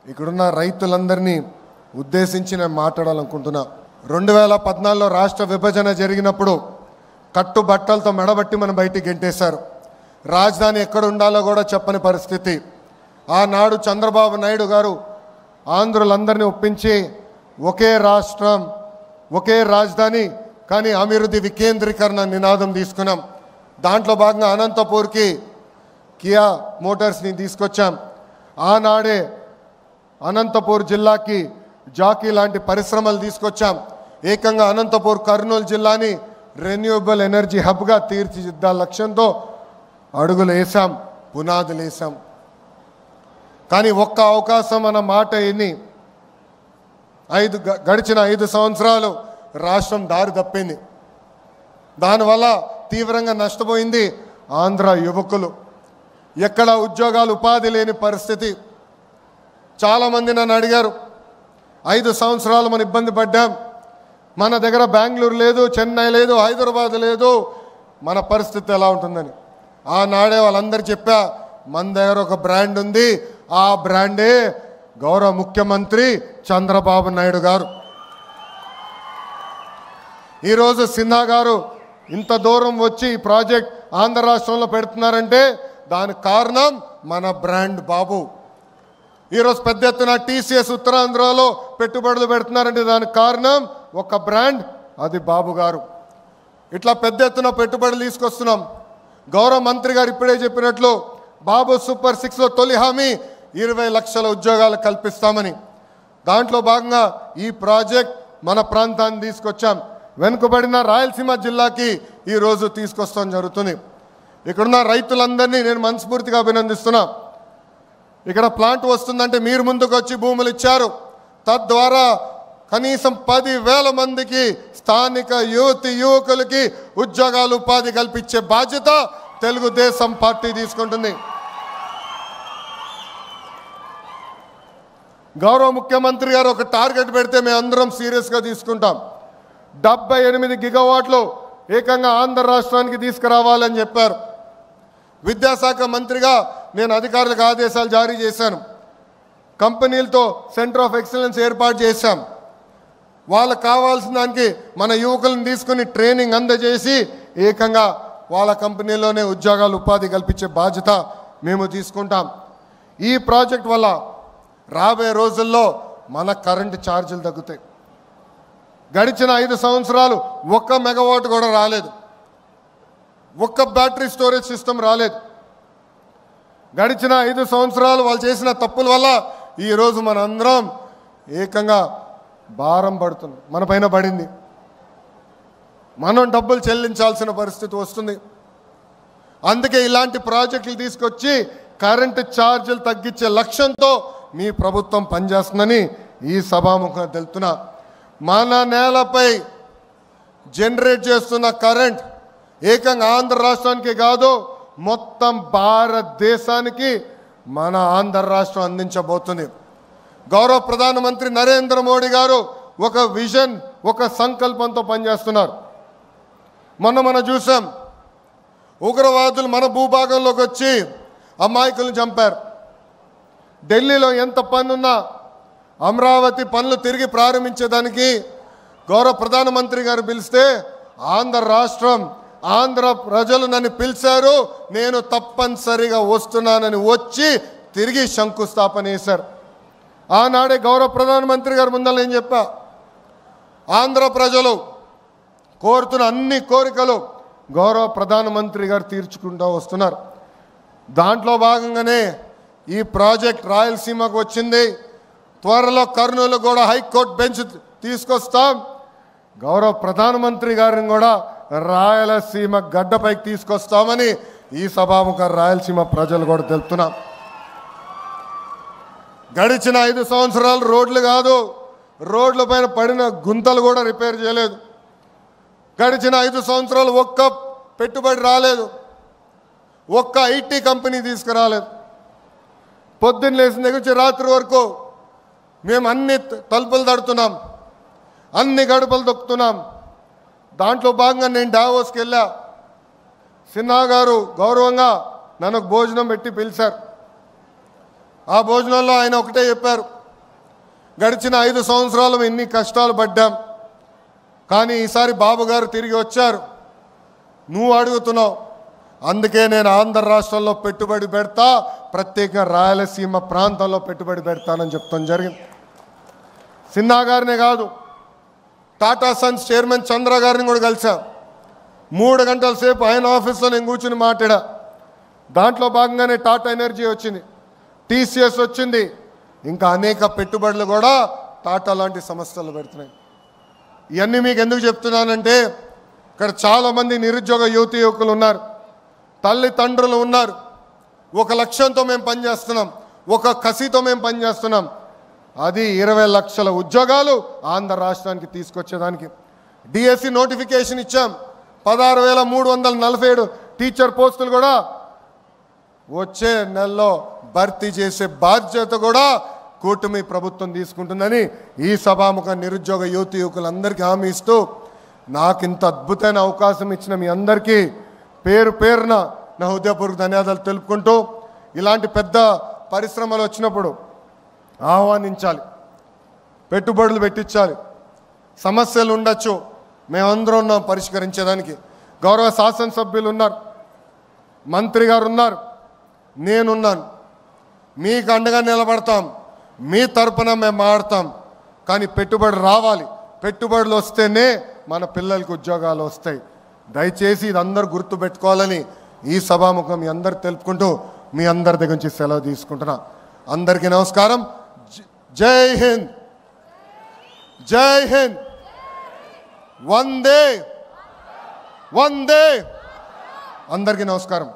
ఇక్కడున్న రైతులందరినీ ఉద్దేశించి నేను మాట్లాడాలనుకుంటున్నా. 2014లో రాష్ట్ర విభజన జరిగినప్పుడు కట్టుబట్టలతో మెడబట్టి మనం బయటికి గెంటేశారు. రాజధాని ఎక్కడ ఉండాలో కూడా చెప్పని పరిస్థితి. ఆనాడు చంద్రబాబు నాయుడు గారు ఆంధ్రులందరినీ ఒప్పించి ఒకే రాష్ట్రం ఒకే రాజధాని కానీ అభివృద్ధి వికేంద్రీకరణ నినాదం తీసుకున్నాం. దాంట్లో భాగంగా అనంతపూర్కి కియా మోటార్స్ని తీసుకొచ్చాం. ఆనాడే అనంతపూర్ జిల్లాకి జాకీ లాంటి పరిశ్రమలు తీసుకొచ్చాం. ఏకంగా అనంతపూర్ కర్నూలు జిల్లాని రెన్యూవబుల్ ఎనర్జీ హబ్గా తీర్చిదిద్దాల లక్ష్యంతో అడుగులు వేసాం, పునాదులు వేసాం. కానీ ఒక్క అవకాశం అన్న మాట ఎన్ని గడిచిన 5 సంవత్సరాలు రాష్ట్రం దారి తప్పింది. దానివల్ల తీవ్రంగా నష్టపోయింది ఆంధ్ర యువకులు. ఎక్కడ ఉద్యోగాలు ఉపాధి లేని పరిస్థితి. చాలామంది నన్ను అడిగారు, 5 సంవత్సరాలు మనం ఇబ్బంది పడ్డాం, మన దగ్గర బెంగళూరు లేదు, చెన్నై లేదు, హైదరాబాద్ లేదు, మన పరిస్థితి ఎలా ఉంటుందని. ఆనాడే వాళ్ళందరూ చెప్పా, మన దగ్గర ఒక బ్రాండ్ ఉంది, ఆ బ్రాండే గౌరవ ముఖ్యమంత్రి చంద్రబాబు నాయుడు గారు. ఈరోజు సిన్హా గారు ఇంత దూరం వచ్చి ఈ ప్రాజెక్ట్ ఆంధ్ర రాష్ట్రంలో పెడుతున్నారంటే దానికి కారణం మన బ్రాండ్ బాబు. ఈరోజు పెద్ద ఎత్తున టీసీఎస్ ఉత్తరాంధ్రలో పెట్టుబడులు పెడుతున్నారంటే దానికి కారణం ఒక బ్రాండ్, అది బాబు గారు. ఇట్లా పెద్ద ఎత్తున పెట్టుబడులు తీసుకొస్తున్నాం. గౌరవ మంత్రి గారు ఇప్పుడే చెప్పినట్లు బాబు సూపర్ 6లో తొలి హామీ 20 లక్షల ఉద్యోగాలు కల్పిస్తామని. దాంట్లో భాగంగా ఈ ప్రాజెక్ట్ మన ప్రాంతాన్ని తీసుకొచ్చాం. వెనుకబడిన రాయలసీమ జిల్లాకి ఈరోజు తీసుకొస్తాం జరుగుతుంది. ఇక్కడున్న రైతులందరినీ నేను మనస్ఫూర్తిగా అభినందిస్తున్నా. ఇక్కడ ప్లాంట్ వస్తుందంటే మీరు ముందుకు వచ్చి భూములు ఇచ్చారు. తద్వారా కనీసం 10,000 మందికి స్థానిక యువకులకి ఉద్యోగాలు ఉపాధి కల్పించే బాధ్యత తెలుగుదేశం పార్టీ తీసుకుంటుంది. గౌరవ ముఖ్యమంత్రి గారు ఒక టార్గెట్ పెడితే మేము అందరం సీరియస్గా తీసుకుంటాం. 78 గిగావాట్లు ఏకంగా ఆంధ్ర రాష్ట్రానికి తీసుకురావాలని చెప్పారు. విద్యాశాఖ మంత్రిగా నేను అధికారులకు ఆదేశాలు జారీ చేశాను. కంపెనీలతో సెంటర్ ఆఫ్ ఎక్సలెన్స్ ఏర్పాటు చేశాం. వాళ్ళకు కావాల్సిన దానికి మన యువకులను తీసుకుని ట్రైనింగ్ అందజేసి ఏకంగా వాళ్ళ కంపెనీలోనే ఉద్యోగాలు ఉపాధి కల్పించే బాధ్యత మేము తీసుకుంటాం. ఈ ప్రాజెక్ట్ వల్ల రాబోయే రోజుల్లో మన కరెంటు ఛార్జీలు తగ్గుతాయి. గడిచిన 5 సంవత్సరాలు 1 మెగావాట్ కూడా రాలేదు, 1 బ్యాటరీ స్టోరేజ్ సిస్టమ్ రాలేదు. గడిచిన 5 సంవత్సరాలు వాళ్ళు చేసిన తప్పుల వల్ల ఈరోజు మనందరం ఏకంగా భారం పడుతుంది, మన పైన పడింది. మనం డబ్బులు చెల్లించాల్సిన పరిస్థితి వస్తుంది. అందుకే ఇలాంటి ప్రాజెక్టులు తీసుకొచ్చి కరెంటు ఛార్జీలు తగ్గించే లక్ష్యంతో మీ ప్రభుత్వం పనిచేస్తుందని ఈ సభాముఖంగా తెలుపుతున్నా. మన నేలపై జనరేట్ చేస్తున్న కరెంట్ ఏకంగా ఆంధ్ర రాష్ట్రానికి కాదు, మొత్తం భారతదేశానికి మన ఆంధ్ర రాష్ట్రం అందించబోతుంది. గౌరవ ప్రధానమంత్రి నరేంద్ర మోడీ గారు ఒక విజన్, ఒక సంకల్పంతో పనిచేస్తున్నారు. మనం చూసాం, ఉగ్రవాదులు మన భూభాగంలోకి వచ్చి అమాయకులను చంపారు. ఢిల్లీలో ఎంత పనున్నా అమరావతి పనులు తిరిగి ప్రారంభించేదానికి గౌరవ ప్రధానమంత్రి గారు పిలిస్తే ఆంధ్ర రాష్ట్రం, ఆంధ్ర ప్రజలు నన్ను పిలిచారు, నేను తప్పనిసరిగా వస్తున్నానని వచ్చి తిరిగి శంకుస్థాపన చేశారు. ఆనాడే గౌరవ ప్రధానమంత్రి గారు ముందర నేను చెప్పా, ఆంధ్ర ప్రజలు కోరుతున్న అన్ని కోరికలు గౌరవ ప్రధానమంత్రి గారు తీర్చుకుంటూ వస్తున్నారు. దాంట్లో భాగంగానే ఈ ప్రాజెక్ట్ రాయలసీమకు వచ్చింది. త్వరలో కర్నూలు కూడా హైకోర్టు బెంచ్ తీసుకొస్తాం. గౌరవ ప్రధానమంత్రి గారిని కూడా రాయలసీమ గడ్డపైకి తీసుకొస్తామని ఈ సభాముఖ రాయలసీమ ప్రజలు కూడా తెలుపుతున్నాం. గడిచిన 5 సంవత్సరాలు రోడ్లు కాదు, రోడ్ల పైన పడిన గుంతలు కూడా రిపేర్ చేయలేదు. గడిచిన 5 సంవత్సరాలు 1 పెట్టుబడి రాలేదు, 1 ఐటీ కంపెనీ తీసుకురాలేదు. పొద్దున్న లేచిన దగ్గర నుంచి రాత్రి వరకు మేము అన్ని తలుపులు తడుతున్నాం, అన్ని గడపలు తొక్కుతున్నాం. దాంట్లో భాగంగా నేను డావోస్కి వెళ్ళా. సిన్హా గారు గౌరవంగా నన్ను భోజనం పెట్టి పిలిచారు. ఆ భోజనంలో ఆయన ఒకటే చెప్పారు, గడిచిన 5 సంవత్సరాలు ఎన్ని కష్టాలు పడ్డాం. కానీ ఈసారి బాబు గారు తిరిగి వచ్చారు. నువ్వు అడుగుతున్నావు, అందుకే నేను ఆంధ్ర రాష్ట్రంలో పెట్టుబడి పెడతా, ప్రత్యేకంగా రాయలసీమ ప్రాంతంలో పెట్టుబడి పెడతానని చెప్తాం జరిగింది. సిన్హా గారినే కాదు, టాటా సన్స్ చైర్మన్ చంద్ర గారిని కూడా కలిసాం. 3 గంటల సేపు ఆయన ఆఫీస్లో నేను కూర్చుని మాట్లాడా. దాంట్లో భాగంగానే టాటా ఎనర్జీ వచ్చింది, టీసీఎస్ వచ్చింది, ఇంకా అనేక పెట్టుబడులు కూడా టాటా లాంటి సంస్థలు పెడుతున్నాయి. ఇవన్నీ మీకు ఎందుకు చెప్తున్నానంటే, ఇక్కడ చాలామంది నిరుద్యోగ యువతి యువకులు ఉన్నారు, తల్లిదండ్రులు ఉన్నారు. ఒక లక్ష్యంతో మేము పనిచేస్తున్నాం, ఒక కసితో మేము పనిచేస్తున్నాం. అది 20 లక్షల ఉద్యోగాలు ఆంధ్ర రాష్ట్రానికి తీసుకొచ్చేదానికి. డిఎస్సి నోటిఫికేషన్ ఇచ్చాం. 16,347 టీచర్ పోస్టులు కూడా వచ్చే నెలలో భర్తీ చేసే బాధ్యత కూడా కూటమి ప్రభుత్వం తీసుకుంటుందని ఈ సభాముఖ నిరుద్యోగ యువతి యువకులందరికీ హామీ ఇస్తూ, నాకు ఇంత అద్భుతమైన అవకాశం ఇచ్చిన మీ అందరికీ పేరు పేరున నా హృదయపూర్వక ధన్యవాదాలు తెలుపుకుంటూ, ఇలాంటి పెద్ద పరిశ్రమలు వచ్చినప్పుడు ఆహ్వానించాలి, పెట్టుబడులు పెట్టించాలి. సమస్యలు ఉండొచ్చు, మేమందరం ఉన్నాం పరిష్కరించేదానికి. గౌరవ శాసనసభ్యులు ఉన్నారు, మంత్రి గారు ఉన్నారు, నేనున్నాను. మీకు అండగా నిలబడతాం, మీ తరపున మేము ఆడతాం. కానీ పెట్టుబడి రావాలి, పెట్టుబడులు వస్తేనే మన పిల్లలకి ఉద్యోగాలు వస్తాయి. దయచేసి ఇది అందరూ గుర్తుపెట్టుకోవాలని ఈ సభాముఖం మీ అందరు తెలుపుకుంటూ మీ అందరి దగ్గర నుంచి సెలవు తీసుకుంటున్నా. అందరికీ నమస్కారం. జై హింద్, జై హింద్, వందే వందే. అందరికీ నమస్కారం.